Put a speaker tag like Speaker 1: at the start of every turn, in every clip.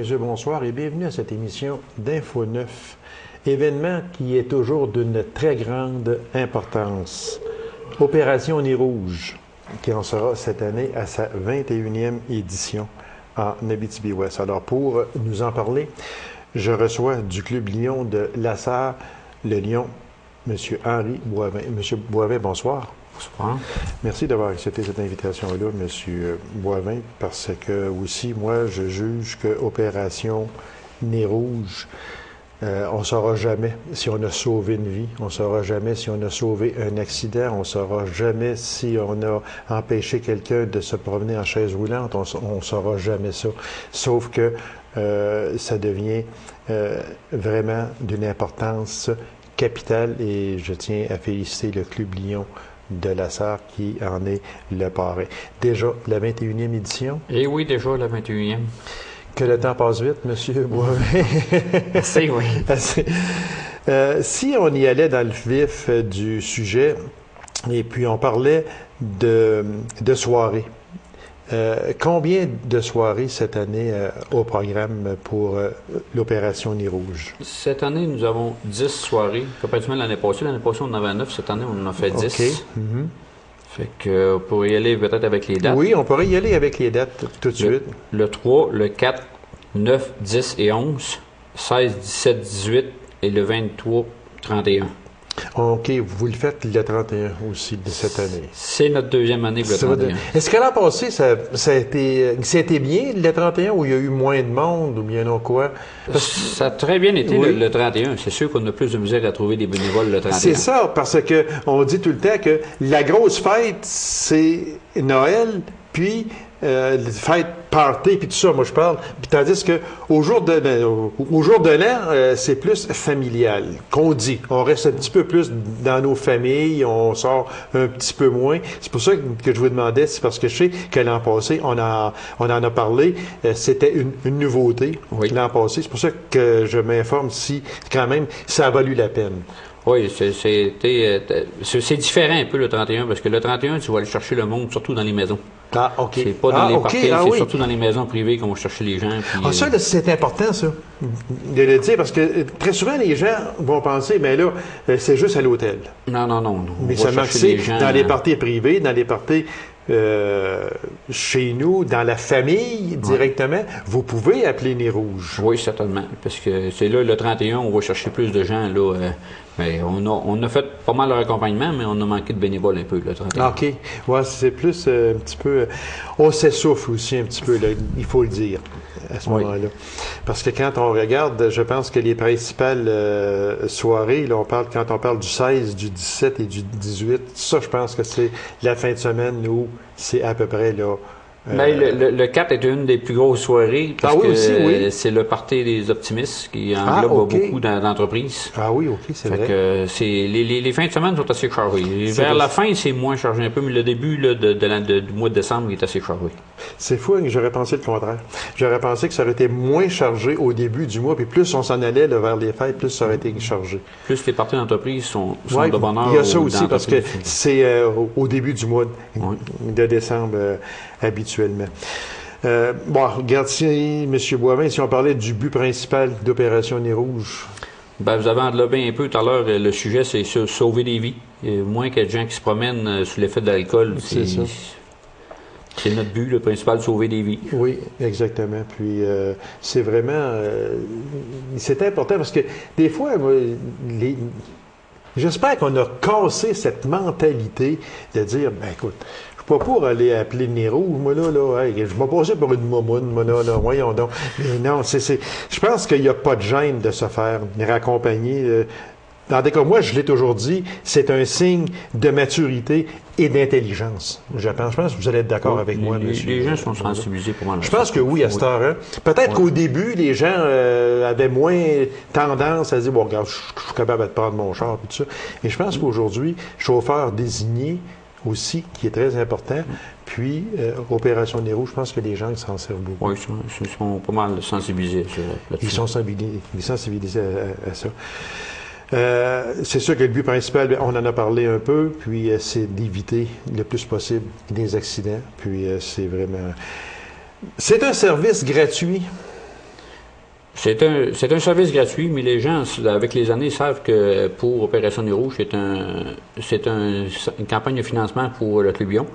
Speaker 1: messieurs, bonsoir et bienvenue à cette émission d'Info 9, événement qui est toujours d'une très grande importance. Opération Nez Rouge, qui en sera cette année à sa 21e édition en Abitibi-Ouest. Alors, pour nous en parler, je reçois du Club Lion de Lassar, le Lion, M. Henri Boivin. M. Boivin, bonsoir.
Speaker 2: Bonsoir.
Speaker 1: Merci d'avoir accepté cette invitation-là, M. Boivin, parce que aussi, moi, je juge que Opération Nez Rouge, on ne saura jamais si on a sauvé une vie, on ne saura jamais si on a sauvé un accident, on ne saura jamais si on a empêché quelqu'un de se promener en chaise roulante, on ne saura jamais ça. Sauf que ça devient vraiment d'une importance capitale et je tiens à féliciter le Club Lion de Lassar qui en est le parrain. Déjà la 21e édition.
Speaker 2: Eh oui, déjà la 21e.
Speaker 1: Que le temps passe vite, M. Boivin.
Speaker 2: Assez, oui.
Speaker 1: Assez. Si on y allait dans le vif du sujet, et puis on parlait de soirées, combien de soirées cette année au programme pour l'Opération Nez Rouge?
Speaker 2: Cette année, nous avons 10 soirées. Comparativement à l'année passée, on en avait 9. Cette année, on en a fait 10.
Speaker 1: OK. Mm-hmm.
Speaker 2: Fait que on pourrait y aller peut-être avec les dates.
Speaker 1: Oui, on pourrait y aller avec les dates tout de suite.
Speaker 2: Le 3, le 4, 9, 10 et 11, 16, 17, 18 et le 23, 31.
Speaker 1: OK, vous le faites le 31 aussi de cette année.
Speaker 2: C'est notre deuxième année pour le 31.
Speaker 1: Est-ce que l'an passé, ça a été bien le 31 ou il y a eu moins de monde ou bien non quoi?
Speaker 2: Ça a très bien été
Speaker 1: oui.
Speaker 2: le 31. C'est sûr qu'on a plus de misère à trouver des bénévoles le 31.
Speaker 1: C'est ça, parce que on dit tout le temps que la grosse fête, c'est Noël, puis fête party, puis tout ça, moi je parle. Puis tandis que au jour de l'an, c'est plus familial, qu'on dit. On reste un petit peu plus dans nos familles, on sort un petit peu moins. C'est pour ça que je vous demandais, c'est parce que je sais que l'an passé, on en a parlé, c'était une nouveauté l'an passé. C'est pour ça que je m'informe si, quand même, ça a valu la peine.
Speaker 2: Oui, c'est différent un peu le 31, parce que le 31, tu vas aller chercher le monde, surtout dans les maisons.
Speaker 1: Ah, OK.
Speaker 2: C'est pas dans les parties, c'est surtout dans les maisons privées qu'on va chercher les gens. Puis,
Speaker 1: ça, c'est important, ça, de le dire, parce que très souvent, les gens vont penser, mais là, c'est juste à l'hôtel.
Speaker 2: Non.
Speaker 1: Mais seulement que c'est dans les parties privées, dans les parties chez nous, dans la famille, directement, vous pouvez appeler Nez Rouge.
Speaker 2: Oui, certainement, parce que c'est là, le 31, on va chercher plus de gens, là. Mais on a fait pas mal leur accompagnement, mais on a manqué de bénévoles un peu, le 31.
Speaker 1: OK. Ouais, c'est plus un petit peu... on s'essouffle aussi un petit peu, là, il faut le dire, à ce moment-là. Parce que quand on regarde, je pense que les principales soirées, là, quand on parle du 16, du 17 et du 18, ça, je pense que c'est la fin de semaine où c'est à peu près, là...
Speaker 2: Le 4 est une des plus grosses soirées parce que c'est le party des optimistes qui englobe beaucoup d'entreprises.
Speaker 1: Ah oui, OK, c'est vrai.
Speaker 2: Que les fins de semaine sont assez chargées. Vers la fin, c'est moins chargé un peu, mais le début là, du mois de décembre est assez chargé.
Speaker 1: C'est fou, j'aurais pensé le contraire. J'aurais pensé que ça aurait été moins chargé au début du mois, puis plus on s'en allait là, vers les fêtes, plus ça aurait été chargé.
Speaker 2: Plus les parties d'entreprise sont de bonheur.
Speaker 1: Il y a ça aussi, parce que c'est au début du mois de décembre habituellement. Regarde, M. Boivin, si on parlait du but principal d'Opération Nez Rouge.
Speaker 2: Vous avez englobé un peu tout à l'heure, le sujet, c'est sauver des vies. Moins qu'il y ait de gens qui se promènent sous l'effet de l'alcool.
Speaker 1: C'est ça.
Speaker 2: C'est notre but, le principal, de sauver des vies.
Speaker 1: Oui, exactement. Puis c'est vraiment... c'est important parce que des fois, j'espère qu'on a cassé cette mentalité de dire, écoute, pas pour aller appeler Nez Rouge, moi, là, hey, je m'ai passé pour une momoune, moi, là, voyons donc. Mais non, je pense qu'il n'y a pas de gêne de se faire raccompagner. Dans des cas, moi, je l'ai toujours dit, c'est un signe de maturité et d'intelligence. Je pense que vous allez être d'accord avec moi, monsieur.
Speaker 2: Les gens sont sensibilisés pour moi.
Speaker 1: Je pense que oui, à cette heure. Peut-être qu'au début, les gens avaient moins tendance à dire, bon, regarde, je suis capable de prendre mon char, et tout ça. Mais je pense qu'aujourd'hui, chauffeur désigné, aussi, qui est très important. Puis, Opération Nez Rouge, je pense que les gens s'en servent beaucoup.
Speaker 2: Oui, ils sont pas mal sensibilisés là-dessus.
Speaker 1: Ils sont sensibilisés à ça. C'est sûr que le but principal, on en a parlé un peu, puis c'est d'éviter le plus possible des accidents. Puis c'est vraiment... C'est un service gratuit.
Speaker 2: C'est un service gratuit, mais les gens, avec les années, savent que pour Opération Nez Rouge, c'est une campagne de financement pour le Club Lyon.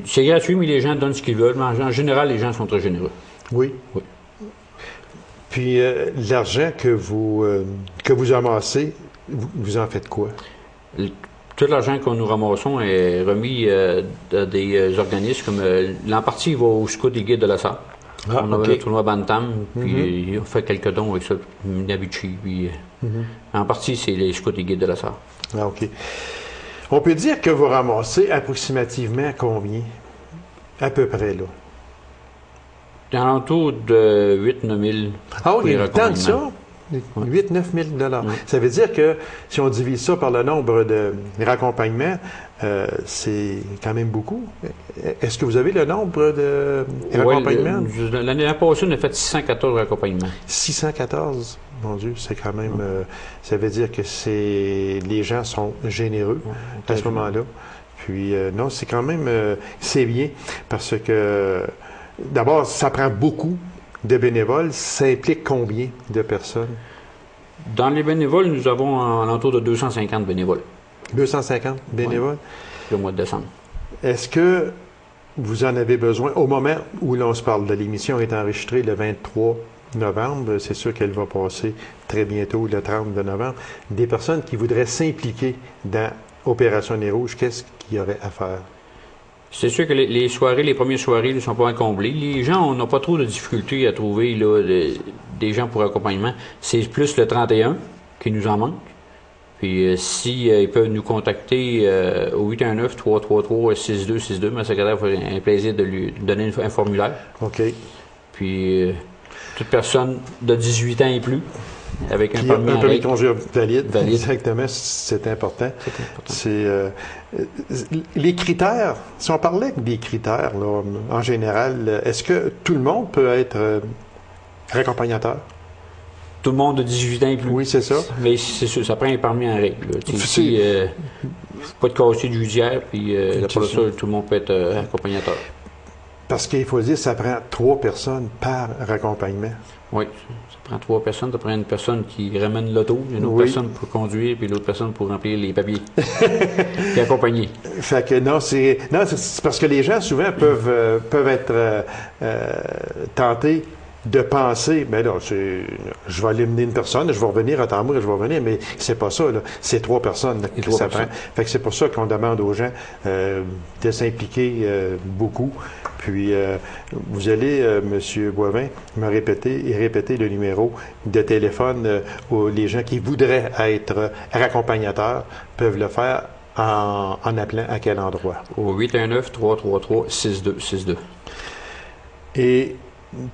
Speaker 2: C'est gratuit, mais les gens donnent ce qu'ils veulent. Mais en général, les gens sont très généreux.
Speaker 1: Oui.
Speaker 2: Oui.
Speaker 1: Puis l'argent que vous amassez, vous en faites quoi?
Speaker 2: Tout l'argent que nous ramassons est remis à des organismes comme l'en partie va au Scout des Guides de la Sarre. On avait le tournoi Bantam, puis on fait quelques dons avec ça, Minabichi, puis en partie, c'est les Scouts et Guides de la Sarre.
Speaker 1: Ah, OK. On peut dire que vous ramassez approximativement combien? À peu près, là?
Speaker 2: Dans l'entour de 8-9 000.
Speaker 1: Ah oui, il y a tant que ça? 8-9 000 $. Ça veut dire que si on divise ça par le nombre de raccompagnements, c'est quand même beaucoup. Est-ce que vous avez le nombre de raccompagnements?
Speaker 2: L'année passée, on a fait 614 raccompagnements.
Speaker 1: 614? Mon Dieu, c'est quand même... ça veut dire que les gens sont généreux à ce moment-là. Puis, non, c'est quand même... c'est bien, parce que, d'abord, ça prend beaucoup de bénévoles. Ça implique combien de personnes?
Speaker 2: Dans les bénévoles, nous avons alentour de 250 bénévoles.
Speaker 1: 250 bénévoles?
Speaker 2: Le mois de décembre.
Speaker 1: Est-ce que vous en avez besoin? Au moment où l'on se parle de l'émission est enregistrée le 23 novembre, c'est sûr qu'elle va passer très bientôt, le 30 de novembre, des personnes qui voudraient s'impliquer dans Opération Nez Rouge, qu'est-ce qu'il y aurait à faire?
Speaker 2: C'est sûr que les premières soirées ne sont pas comblées. Les gens, on n'a pas trop de difficultés à trouver là, des gens pour accompagnement. C'est plus le 31 qui nous en manque. Puis ils peuvent nous contacter au 819-333-6262, ma secrétaire ferait un plaisir de lui donner un formulaire.
Speaker 1: OK.
Speaker 2: Puis toute personne de 18 ans et plus, avec un
Speaker 1: permis de conduire valide. Exactement, c'est important.
Speaker 2: C'est important.
Speaker 1: Les critères, si on parlait des critères, là, en général, est-ce que tout le monde peut être raccompagnateur?
Speaker 2: Tout le monde de 18 ans et plus.
Speaker 1: Oui, c'est ça.
Speaker 2: Mais c'est sûr, ça prend un permis en règle. Ici, pas de casier judiciaire, puis pour ça, tout le monde peut être accompagnateur.
Speaker 1: Parce qu'il faut dire, ça prend 3 personnes par raccompagnement.
Speaker 2: Oui, ça prend 3 personnes. Ça prend une personne qui ramène l'auto, une autre personne pour conduire, puis l'autre personne pour remplir les papiers. Puis accompagner. Fait
Speaker 1: que c'est parce que les gens, souvent, peuvent être tentés de penser, mais là, je vais aller mener une personne, je vais revenir, attends-moi, je vais revenir, mais c'est pas ça, là. C'est 3 personnes là, que ça prend. Fait que c'est pour ça qu'on demande aux gens de s'impliquer beaucoup. Puis, vous allez, M. Boivin, me répéter le numéro de téléphone où les gens qui voudraient être raccompagnateurs peuvent le faire en appelant à quel endroit?
Speaker 2: Au 819-333-6262.
Speaker 1: Et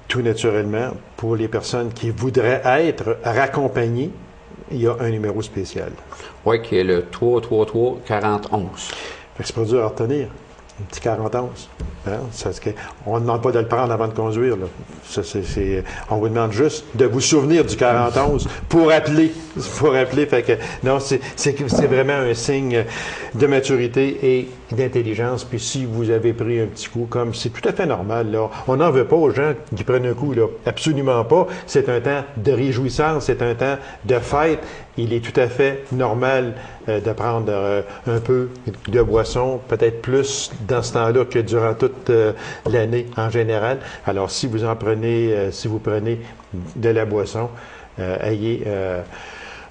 Speaker 1: tout naturellement, pour les personnes qui voudraient être raccompagnées, il y a un numéro spécial.
Speaker 2: Oui, qui est le 333-4011.
Speaker 1: C'est pas dur à retenir. Un petit 4011. Hein? On ne demande pas de le prendre avant de conduire. Là. On vous demande juste de vous souvenir du 4011 pour appeler. Fait que, non, c'est vraiment un signe de maturité et d'intelligence. Puis si vous avez pris un petit coup, comme c'est tout à fait normal, là. On n'en veut pas aux gens qui prennent un coup, là. Absolument pas. C'est un temps de réjouissance, c'est un temps de fête. Il est tout à fait normal de prendre un peu de boisson, peut-être plus dans ce temps-là que durant toute l'année en général. Alors, si vous prenez de la boisson, ayez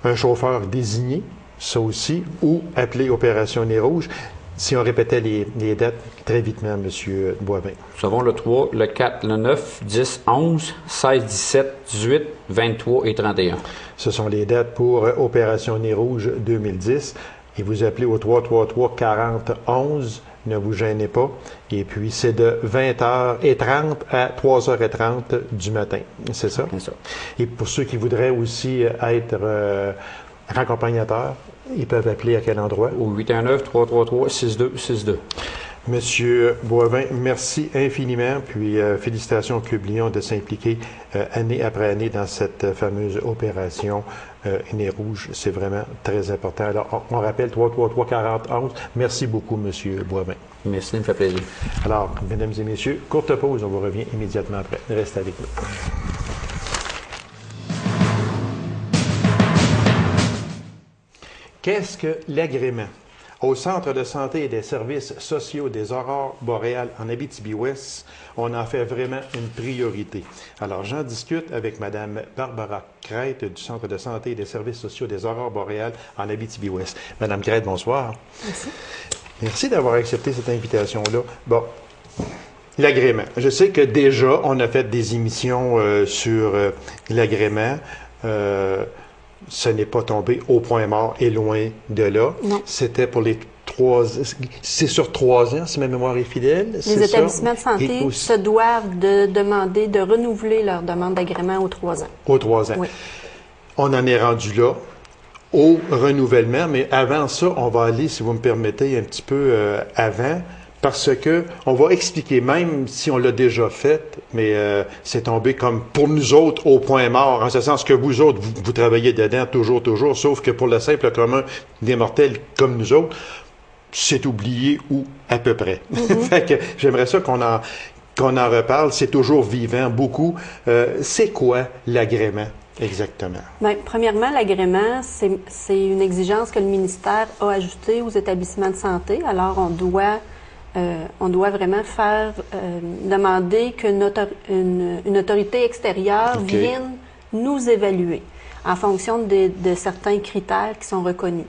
Speaker 1: un chauffeur désigné, ça aussi, ou appelez Opération Nez Rouge. Si on répétait les dates très vitement, M. Boivin.
Speaker 2: Nous avons le 3, le 4, le 9, 10, 11, 16, 17, 18, 23 et 31. Ce
Speaker 1: sont les dates pour Opération Nez Rouge 2010. Et vous appelez au 333-4011. Ne vous gênez pas. Et puis, c'est de 20h30 à 3h30 du matin. C'est ça?
Speaker 2: C'est ça.
Speaker 1: Et pour ceux qui voudraient aussi être raccompagnateurs, ils peuvent appeler à quel endroit?
Speaker 2: Au 819-333-6262.
Speaker 1: Monsieur Boivin, merci infiniment, puis félicitations au Club Lyon de s'impliquer année après année dans cette fameuse opération Nez Rouge. C'est vraiment très important. Alors, on rappelle 333-4011. Merci beaucoup, Monsieur Boivin.
Speaker 2: Merci, ça me fait plaisir.
Speaker 1: Alors, mesdames et messieurs, courte pause, on vous revient immédiatement après. Restez avec nous. Qu'est-ce que l'agrément? Au Centre de santé et des services sociaux des aurores boréales en Abitibi-Ouest, on en fait vraiment une priorité. Alors, j'en discute avec Mme Barbara Crête du Centre de santé et des services sociaux des aurores boréales en Abitibi-Ouest. Mme Crête, bonsoir.
Speaker 3: Merci.
Speaker 1: Merci d'avoir accepté cette invitation-là. Bon, l'agrément. Je sais que déjà, on a fait des émissions sur l'agrément. Ce n'est pas tombé au point mort et loin de là.
Speaker 3: Non.
Speaker 1: C'était pour les 3... C'est sur 3 ans, si ma mémoire est fidèle.
Speaker 3: Les établissements de santé se doivent de demander de renouveler leur demande d'agrément aux 3 ans.
Speaker 1: Aux 3 ans.
Speaker 3: Oui.
Speaker 1: On en est rendu là, au renouvellement, mais avant ça, on va aller, si vous me permettez, un petit peu avant, parce que on va expliquer, même si on l'a déjà fait, mais c'est tombé comme pour nous autres au point mort, en ce sens que vous autres, vous travaillez dedans toujours, sauf que pour le simple commun des mortels comme nous autres, c'est oublié ou à peu près. Fait que j'aimerais ça qu'on en reparle, c'est toujours vivant, beaucoup. C'est quoi l'agrément exactement?
Speaker 3: Bien, premièrement, l'agrément, c'est une exigence que le ministère a ajoutée aux établissements de santé. Alors, on doit vraiment faire demander qu'une autorité extérieure vienne nous évaluer en fonction de certains critères qui sont reconnus.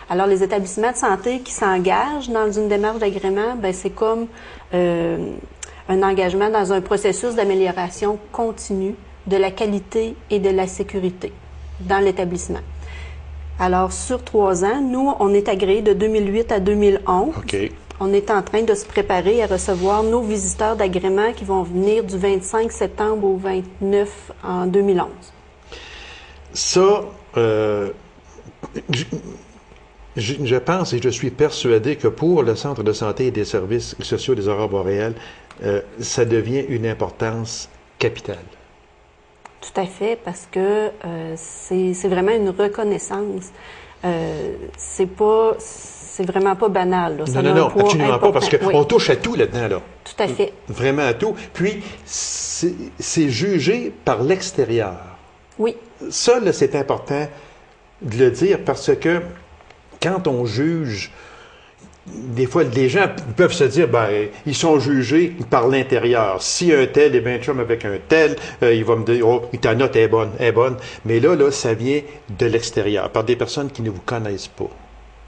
Speaker 3: Alors, les établissements de santé qui s'engagent dans une démarche d'agrément, bien, c'est comme un engagement dans un processus d'amélioration continue de la qualité et de la sécurité dans l'établissement. Alors, sur 3 ans, nous, on est agréés de 2008 à 2011.
Speaker 1: OK.
Speaker 3: On est en train de se préparer à recevoir nos visiteurs d'agrément qui vont venir du 25 septembre au 29 en 2011.
Speaker 1: Ça, je pense et je suis persuadé que pour le Centre de santé et des services sociaux des aurores boréales, ça devient une importance capitale.
Speaker 3: Tout à fait, parce que c'est vraiment une reconnaissance. C'est vraiment pas banal. Là.
Speaker 1: Non, absolument
Speaker 3: important.
Speaker 1: Pas, parce qu'on touche à tout là-dedans, là.
Speaker 3: Tout à fait.
Speaker 1: Vraiment à tout. Puis, c'est jugé par l'extérieur.
Speaker 3: Oui.
Speaker 1: Ça, là, c'est important de le dire parce que quand on juge, des fois, les gens peuvent se dire, ils sont jugés par l'intérieur. Si un tel est bien chum avec un tel, il va me dire, oh, ta note est bonne. Mais là, ça vient de l'extérieur, par des personnes qui ne vous connaissent pas,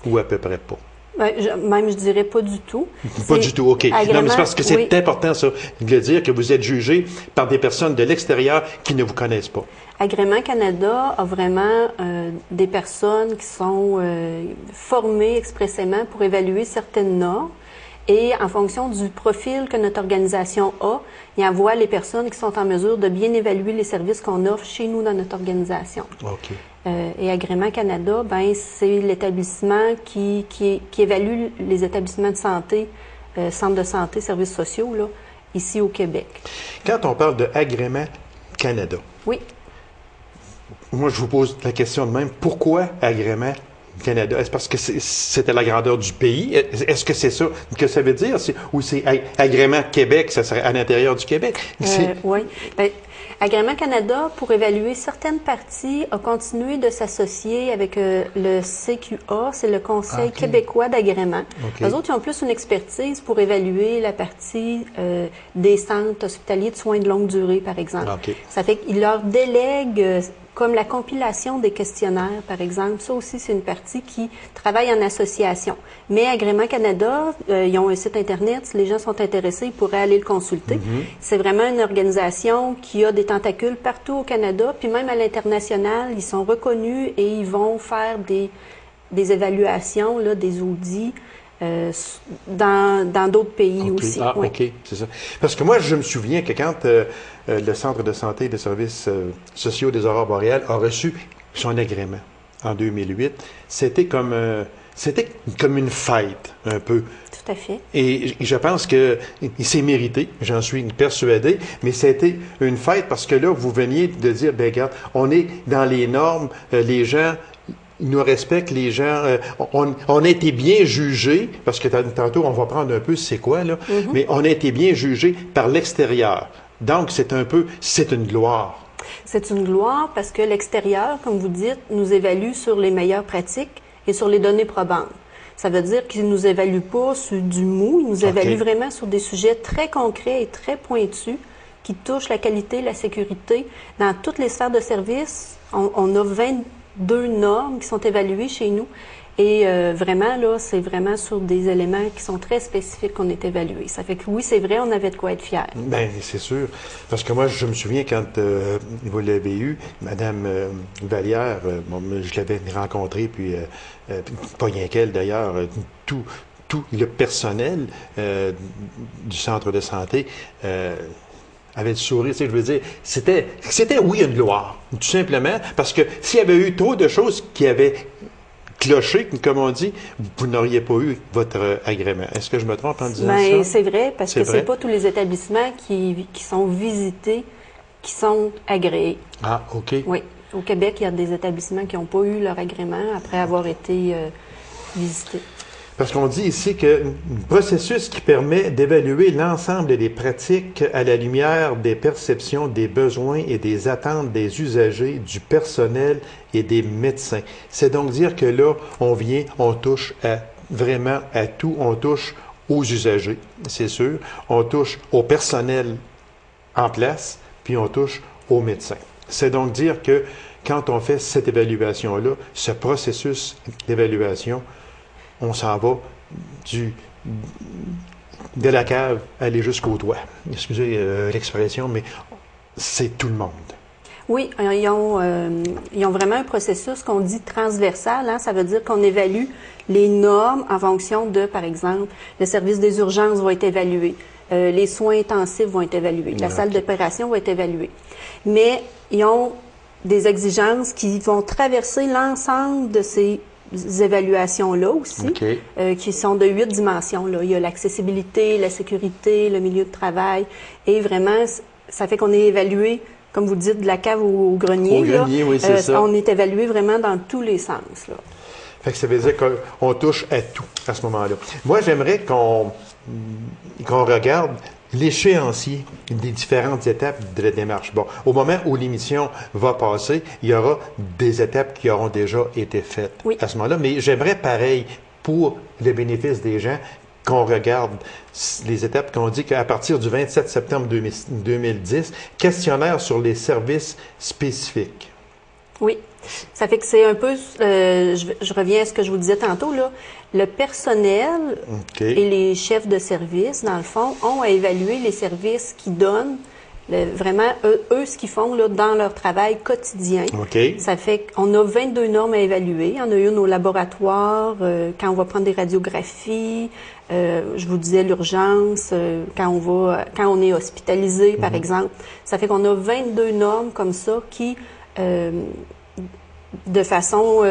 Speaker 1: ou à peu près pas.
Speaker 3: Je dirais pas du tout.
Speaker 1: Pas du tout, OK. Non, mais c'est parce que c'est important, ça, de le dire, que vous êtes jugé par des personnes de l'extérieur qui ne vous connaissent pas.
Speaker 3: Agrément Canada a vraiment des personnes qui sont formées expressément pour évaluer certaines normes. Et en fonction du profil que notre organisation a, il envoie les personnes qui sont en mesure de bien évaluer les services qu'on offre chez nous dans notre organisation.
Speaker 1: OK.
Speaker 3: Et Agrément Canada, c'est l'établissement qui évalue les établissements de santé, centres de santé, services sociaux, là, ici au Québec.
Speaker 1: Quand on parle de Agrément Canada,
Speaker 3: oui.
Speaker 1: Moi, je vous pose la question de même. Pourquoi Agrément Canada? Est-ce parce que c'était la grandeur du pays? Est-ce que c'est ça que ça veut dire? Ou c'est Agrément Québec, ça serait à l'intérieur du Québec?
Speaker 3: Oui. Agrément Canada, pour évaluer certaines parties, a continué de s'associer avec le CQA, c'est le Conseil québécois d'agrément. Eux autres, ils ont plus une expertise pour évaluer la partie des centres hospitaliers de soins de longue durée, par exemple. Ça fait qu'ils leur délèguent comme la compilation des questionnaires, par exemple. Ça aussi, c'est une partie qui travaille en association. Mais Agrément Canada, ils ont un site Internet. Si les gens sont intéressés, ils pourraient aller le consulter. C'est vraiment une organisation qui a des tentacules partout au Canada, puis même à l'international. Ils sont reconnus et ils vont faire des évaluations, là, des audits dans d'autres pays aussi.
Speaker 1: OK, c'est ça. Parce que moi, je me souviens que quand le Centre de santé et des services sociaux des aurores boréales a reçu son agrément en 2008, c'était comme une fête, un peu.
Speaker 3: Tout à fait.
Speaker 1: Et je pense qu'il s'est mérité, j'en suis persuadé, mais c'était une fête parce que là, vous veniez de dire, regarde, on est dans les normes, les gens nous respectent, les gens, on a été bien jugés, parce que tantôt, on va prendre un peu c'est quoi, là, mais on a été bien jugés par l'extérieur. Donc, c'est une gloire.
Speaker 3: C'est une gloire parce que l'extérieur, comme vous dites, nous évalue sur les meilleures pratiques et sur les données probantes. Ça veut dire qu'ils ne nous évaluent pas sur du mou, ils nous évaluent vraiment sur des sujets très concrets et très pointus qui touchent la qualité, la sécurité. Dans toutes les sphères de service, on a 22 normes qui sont évaluées chez nous. Et vraiment, là, c'est vraiment sur des éléments qui sont très spécifiques qu'on est évalués. Ça fait que oui, c'est vrai, on avait de quoi être fiers. Bien,
Speaker 1: c'est sûr. Parce que moi, je me souviens quand vous l'avez eu, Mme Vallière, je l'avais rencontrée, puis pas rien qu'elle d'ailleurs, tout le personnel du centre de santé avait le sourire, tu sais, je veux dire, c'était oui, une gloire, tout simplement, parce que s'il y avait eu trop de choses qui avaient cloché, comme on dit, vous n'auriez pas eu votre agrément. Est-ce que je me trompe en disant ça?
Speaker 3: C'est vrai, parce que c'est pas tous les établissements qui sont visités qui sont agréés.
Speaker 1: Ah, OK.
Speaker 3: Oui. Au Québec, il y a des établissements qui n'ont pas eu leur agrément après avoir été visités.
Speaker 1: Parce qu'on dit ici que processus qui permet d'évaluer l'ensemble des pratiques à la lumière des perceptions, des besoins et des attentes des usagers, du personnel et des médecins. C'est donc dire que là, on touche vraiment à tout. On touche aux usagers, c'est sûr. On touche au personnel en place, puis on touche aux médecins. C'est donc dire que quand on fait cette évaluation-là, ce processus d'évaluation, on s'en va de la cave aller jusqu'au toit. Excusez l'expression, mais c'est tout le monde.
Speaker 3: Oui, ils ont vraiment un processus qu'on dit transversal. Hein? Ça veut dire qu'on évalue les normes en fonction de, par exemple, le service des urgences va être évalué, les soins intensifs vont être évalués, la salle d'opération va être évaluée. Mais ils ont des exigences qui vont traverser l'ensemble de ces évaluations-là aussi, qui sont de 8 dimensions. Là. Il y a l'accessibilité, la sécurité, le milieu de travail, et vraiment, ça fait qu'on est évalué, comme vous dites, de la cave au grenier.
Speaker 1: Au grenier, oui, c'est ça.
Speaker 3: On est évalué vraiment dans tous les sens. Là.
Speaker 1: Fait que ça veut dire qu'on touche à tout à ce moment-là. Moi, j'aimerais qu'on regarde l'échéancier des différentes étapes de la démarche. Bon, au moment où l'émission va passer, il y aura des étapes qui auront déjà été faites à ce moment-là, mais j'aimerais pareil, pour le bénéfice des gens, qu'on regarde les étapes qu'on dit qu'à partir du 27 septembre 2010, questionnaire sur les services spécifiques.
Speaker 3: Oui. Ça fait que c'est un peu, je reviens à ce que je vous disais tantôt, là, le personnel et les chefs de service, dans le fond, ont à évaluer les services qu'ils donnent, vraiment, eux, ce qu'ils font là, dans leur travail quotidien. Ça fait qu'on a 22 normes à évaluer. Il y en a une au laboratoire, quand on va prendre des radiographies, je vous disais l'urgence, quand on est hospitalisé, par exemple. Ça fait qu'on a 22 normes comme ça qui... de façon,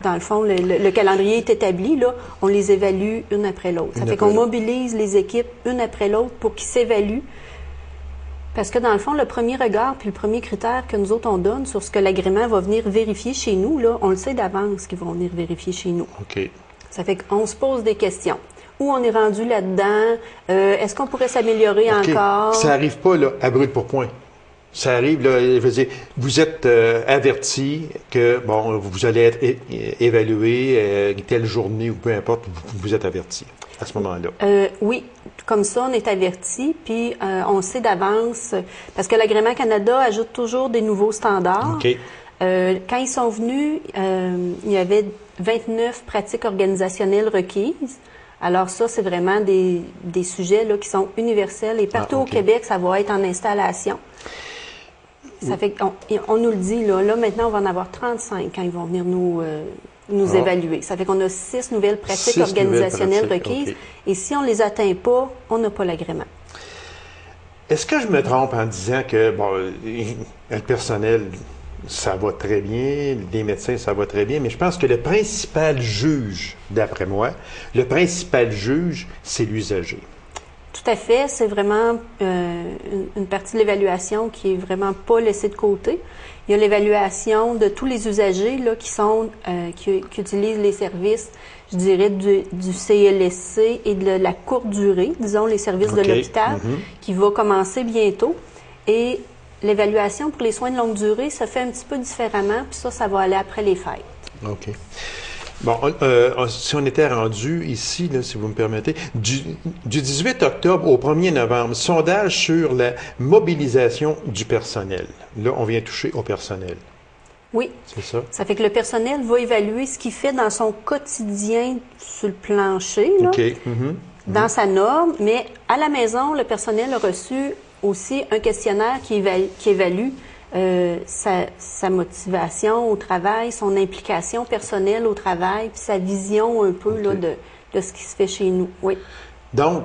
Speaker 3: dans le fond, le calendrier est établi, là, on les évalue une après l'autre. Ça fait qu'on mobilise les équipes une après l'autre pour qu'ils s'évaluent. Parce que dans le fond, le premier regard puis le premier critère que nous autres on donne sur ce que l'agrément va venir vérifier chez nous, là, on le sait d'avance qu'ils vont venir vérifier chez nous. Ça fait qu'on se pose des questions. Où on est rendu là-dedans? Est-ce qu'on pourrait s'améliorer encore?
Speaker 1: Ça n'arrive pas là, à brûle pour point. Ça arrive, là, je veux dire, vous êtes averti que, bon, vous allez être évalué telle journée ou peu importe, vous êtes averti à ce moment-là.
Speaker 3: Oui, comme ça, on est averti, puis on sait d'avance, parce que l'Agrément Canada ajoute toujours des nouveaux standards. Quand ils sont venus, il y avait 29 pratiques organisationnelles requises. Alors ça, c'est vraiment des sujets là, qui sont universels, et partout au Québec, ça va être en installation. Ça fait qu'on nous le dit, là, maintenant, on va en avoir 35 quand ils vont venir nous évaluer. Ça fait qu'on a 6 nouvelles pratiques organisationnelles requises. Et si on ne les atteint pas, on n'a pas l'agrément.
Speaker 1: Est-ce que je me trompe en disant que bon, le personnel, ça va très bien, les médecins, ça va très bien, mais je pense que le principal juge, d'après moi, c'est l'usager.
Speaker 3: Tout à fait. C'est vraiment une partie de l'évaluation qui est vraiment pas laissée de côté. Il y a l'évaluation de tous les usagers là, qui utilisent les services, je dirais, du CLSC et de la courte durée, disons, les services de l'hôpital, qui va commencer bientôt. Et l'évaluation pour les soins de longue durée se fait un petit peu différemment, puis ça va aller après les fêtes.
Speaker 1: Bon, si on était rendu ici, là, si vous me permettez, du 18 octobre au 1er novembre, sondage sur la mobilisation du personnel. Là, on vient toucher au personnel.
Speaker 3: Oui.
Speaker 1: C'est ça?
Speaker 3: Ça fait que le personnel va évaluer ce qu'il fait dans son quotidien sur le plancher, là,
Speaker 1: OK.
Speaker 3: dans sa norme, mais à la maison, le personnel a reçu aussi un questionnaire qui évalue sa motivation au travail, son implication personnelle au travail, puis sa vision un peu là, de ce qui se fait chez nous. Oui.
Speaker 1: Donc,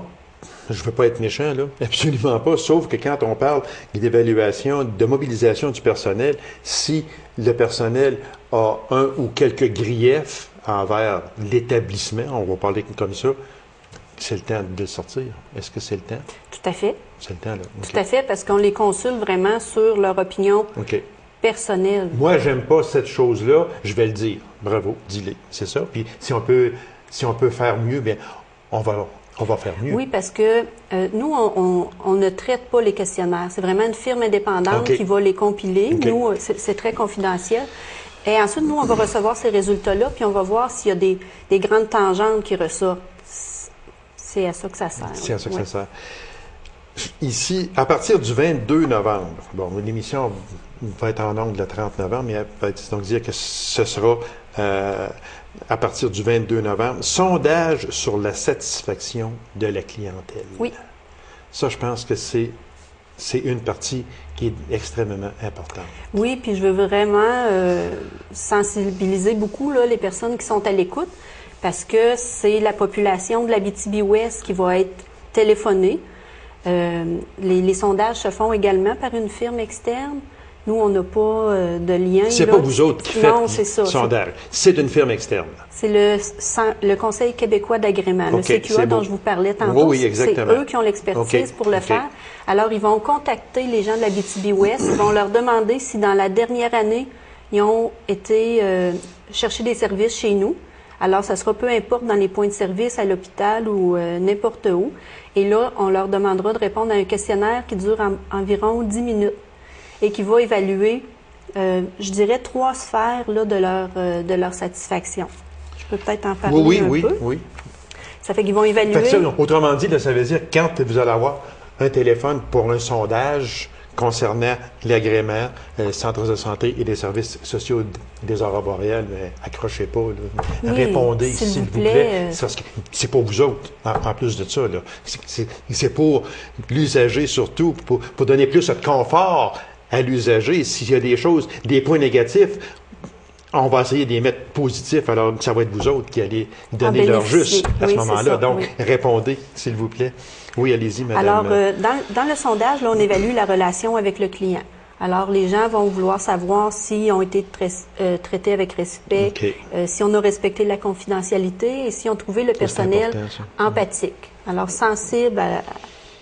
Speaker 1: je ne veux pas être méchant, là, absolument pas, sauf que quand on parle d'évaluation, de mobilisation du personnel, si le personnel a un ou quelques griefs envers l'établissement, on va parler comme ça, c'est le temps de le sortir. Est-ce que c'est le temps?
Speaker 3: Tout à fait.
Speaker 1: C'est le temps, là. Okay.
Speaker 3: Tout à fait, parce qu'on les consulte vraiment sur leur opinion personnelle.
Speaker 1: Moi, j'aime pas cette chose-là, je vais le dire. Bravo, dis-le. C'est ça. Puis si on peut faire mieux, bien, on va faire mieux.
Speaker 3: Oui, parce que nous, on ne traite pas les questionnaires. C'est vraiment une firme indépendante qui va les compiler. Nous, c'est très confidentiel. Et ensuite, nous, on va recevoir ces résultats-là, puis on va voir s'il y a des grandes tangentes qui ressortent. C'est à ça que ça sert.
Speaker 1: C'est à ça que ça sert. Ici, à partir du 22 novembre, bon, l'émission va être en ondes le 30 novembre, mais donc dire que ce sera à partir du 22 novembre, sondage sur la satisfaction de la clientèle.
Speaker 3: Oui.
Speaker 1: Ça, je pense que c'est une partie qui est extrêmement importante.
Speaker 3: Oui, puis je veux vraiment sensibiliser beaucoup là, les personnes qui sont à l'écoute, parce que c'est la population de l'Abitibi-Ouest qui va être téléphonée. Les sondages se font également par une firme externe. Nous, on n'a pas de lien.
Speaker 1: C'est pas vous autres qui faites le sondage. C'est une firme externe.
Speaker 3: C'est le Conseil québécois d'agrément, le CQA dont je vous parlais tantôt.
Speaker 1: Oui, exactement.
Speaker 3: C'est eux qui ont l'expertise pour le faire. Alors, ils vont contacter les gens de l'Abitibi-Ouest. Ils vont leur demander si dans la dernière année, ils ont été chercher des services chez nous. Alors, ça sera peu importe dans les points de service, à l'hôpital ou n'importe où. Et là, on leur demandera de répondre à un questionnaire qui dure environ 10 minutes et qui va évaluer, je dirais, 3 sphères là, de leur satisfaction. Je peux peut-être en parler un peu. Oui. Ça fait qu'ils vont évaluer...
Speaker 1: Fait que ça, autrement dit, là, ça veut dire quand vous allez avoir un téléphone pour un sondage concernant l'agrément, centres de santé et des services sociaux des aurores boréales, mais accrochez pas, là.
Speaker 3: Oui,
Speaker 1: répondez, s'il vous plaît. C'est pour vous autres, en plus de ça. C'est pour l'usager surtout, pour donner plus de confort à l'usager. S'il y a des points négatifs, on va essayer de les mettre positifs, alors que ça va être vous autres qui allez donner leur juste à ce moment-là. Donc, répondez, s'il vous plaît. Oui, allez-y, madame.
Speaker 3: Alors, dans le sondage, là, on évalue la relation avec le client. Alors, les gens vont vouloir savoir s'ils ont été traités avec respect, si on a respecté la confidentialité et si on trouvé le personnel empathique, alors sensible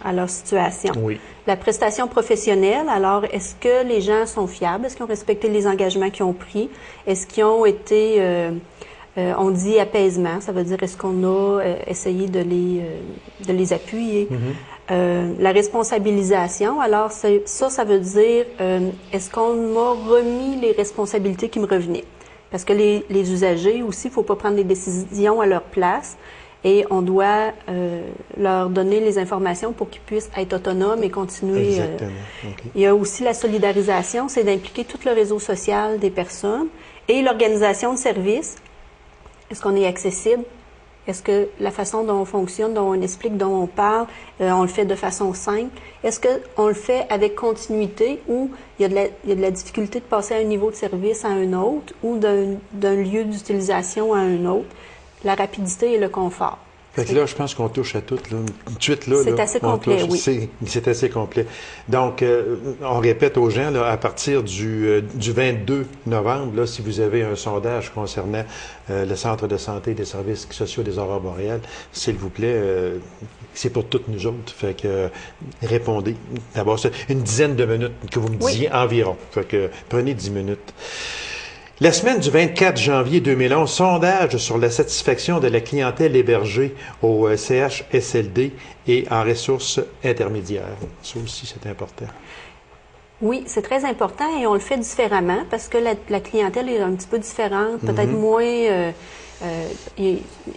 Speaker 3: à leur situation.
Speaker 1: Oui.
Speaker 3: La prestation professionnelle, alors, est-ce que les gens sont fiables? Est-ce qu'ils ont respecté les engagements qu'ils ont pris? Est-ce qu'ils ont été... on dit apaisement, ça veut dire est-ce qu'on a essayé de les appuyer. La responsabilisation, alors ça veut dire est-ce qu'on m'a remis les responsabilités qui me revenaient? Parce que les usagers aussi, il ne faut pas prendre des décisions à leur place et on doit leur donner les informations pour qu'ils puissent être autonomes et continuer.
Speaker 1: Exactement.
Speaker 3: Il y a aussi la solidarisation, c'est d'impliquer tout le réseau social des personnes et l'organisation de services. Est-ce qu'on est accessible? Est-ce que la façon dont on fonctionne, dont on explique, dont on parle, on le fait de façon simple? Est-ce qu'on le fait avec continuité ou il y a de la difficulté de passer à un niveau de service à un autre ou d'un lieu d'utilisation à un autre? La rapidité et le confort.
Speaker 1: Fait que là, je pense qu'on touche à tout. Là. Tout de suite, là,
Speaker 3: c'est assez complet, oui.
Speaker 1: C'est assez complet. Donc, on répète aux gens, là, à partir du 22 novembre, là, si vous avez un sondage concernant le Centre de santé et des services sociaux des aurores boréales, s'il vous plaît, c'est pour toutes nous autres. Fait que répondez. D'abord, c'est une dizaine de minutes que vous me disiez environ. Fait que prenez 10 minutes. La semaine du 24 janvier 2011, sondage sur la satisfaction de la clientèle hébergée au CHSLD et en ressources intermédiaires. Ça aussi, c'est important.
Speaker 3: Oui, c'est très important et on le fait différemment parce que la clientèle est un petit peu différente, peut-être moins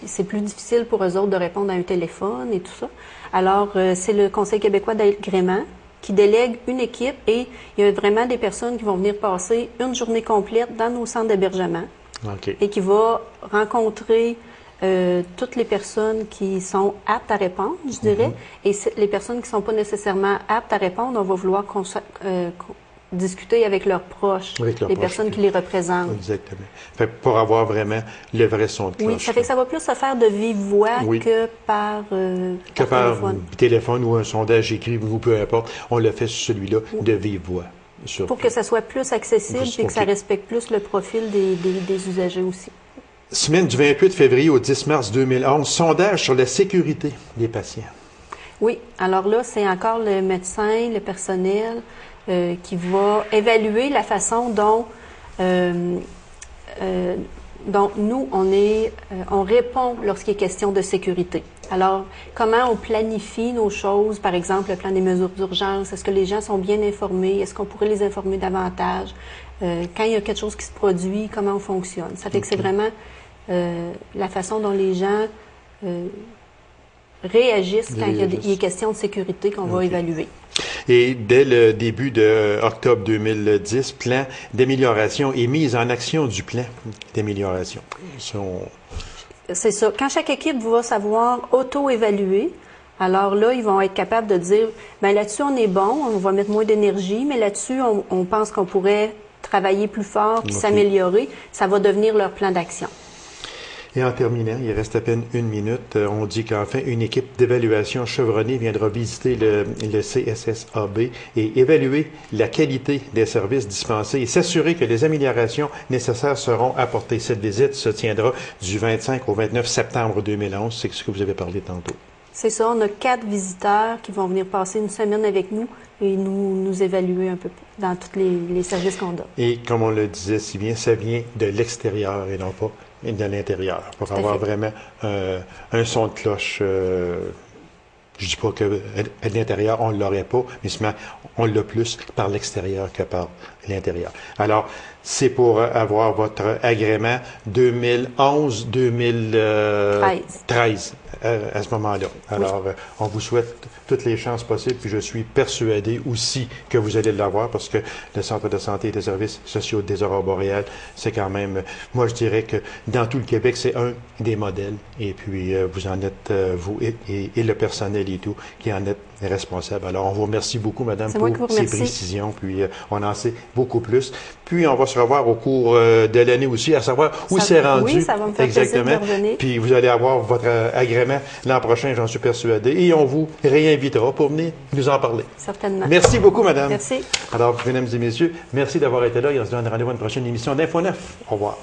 Speaker 3: c'est plus difficile pour eux autres de répondre à un téléphone et tout ça. Alors, c'est le Conseil québécois d'agrément qui délègue une équipe et il y a vraiment des personnes qui vont venir passer une journée complète dans nos centres d'hébergement et qui va rencontrer toutes les personnes qui sont aptes à répondre, je dirais, et les personnes qui ne sont pas nécessairement aptes à répondre, on va vouloir discuter avec leurs proches, les personnes qui les représentent.
Speaker 1: Exactement. Fait que pour avoir vraiment le vrai son de cloche.
Speaker 3: Oui, ça fait que ça va plus se faire de vive voix que par
Speaker 1: téléphone ou un sondage écrit ou peu importe. On le fait sur celui-là de vive voix.
Speaker 3: Pour que ça soit plus accessible et que ça respecte plus le profil des usagers aussi.
Speaker 1: Semaine du 28 février au 10 mars 2011, sondage sur la sécurité des patients. Oui.
Speaker 3: Alors là, c'est encore le médecin, le personnel qui va évaluer la façon dont nous, on répond lorsqu'il est question de sécurité. Alors, comment on planifie nos choses, par exemple, le plan des mesures d'urgence, est-ce que les gens sont bien informés, est-ce qu'on pourrait les informer davantage, quand il y a quelque chose qui se produit, comment on fonctionne. Ça fait que c'est vraiment la façon dont les gens réagissent quand il est question de sécurité qu'on va évaluer.
Speaker 1: Et dès le début de octobre 2010, plan d'amélioration et mise en action du plan d'amélioration.
Speaker 3: C'est ça. Quand chaque équipe va savoir auto-évaluer, alors là, ils vont être capables de dire, bien là-dessus, on est bon, on va mettre moins d'énergie, mais là-dessus, on pense qu'on pourrait travailler plus fort puis s'améliorer. Ça va devenir leur plan d'action.
Speaker 1: Et en terminant, il reste à peine une minute, on dit qu'enfin, une équipe d'évaluation chevronnée viendra visiter le CSSAB et évaluer la qualité des services dispensés et s'assurer que les améliorations nécessaires seront apportées. Cette visite se tiendra du 25 au 29 septembre 2011. C'est ce que vous avez parlé tantôt.
Speaker 3: C'est ça. On a 4 visiteurs qui vont venir passer une semaine avec nous et nous évaluer un peu dans tous les services qu'on donne.
Speaker 1: Et comme on le disait si bien, ça vient de l'extérieur et non pas de l'intérieur, pour avoir vraiment un son de cloche. Je dis pas qu'à l'intérieur, on ne l'aurait pas, mais on l'a plus par l'extérieur que par l'intérieur. Alors, c'est pour avoir votre agrément 2011-2013 à ce moment-là. Alors, on vous souhaite toutes les chances possibles, puis je suis persuadé aussi que vous allez l'avoir, parce que le Centre de santé et des services sociaux des Aurores boréales, c'est quand même, moi je dirais que dans tout le Québec, c'est un des modèles, et puis vous en êtes, vous et le personnel et tout, qui en êtes responsable. Alors, on vous remercie beaucoup, Madame, pour ces précisions, puis on en sait beaucoup plus. Puis, on va se revoir au cours de l'année aussi, à savoir où c'est rendu.
Speaker 3: Oui, ça va me faire plaisir de revenir.
Speaker 1: Puis, vous allez avoir votre agrément l'an prochain, j'en suis persuadé, et on vous réinvitera pour venir nous en parler.
Speaker 3: Certainement.
Speaker 1: Merci beaucoup, Madame.
Speaker 3: Merci.
Speaker 1: Alors, mesdames et messieurs, merci d'avoir été là et on se donne rendez-vous à une prochaine émission d'Info 9. Au revoir.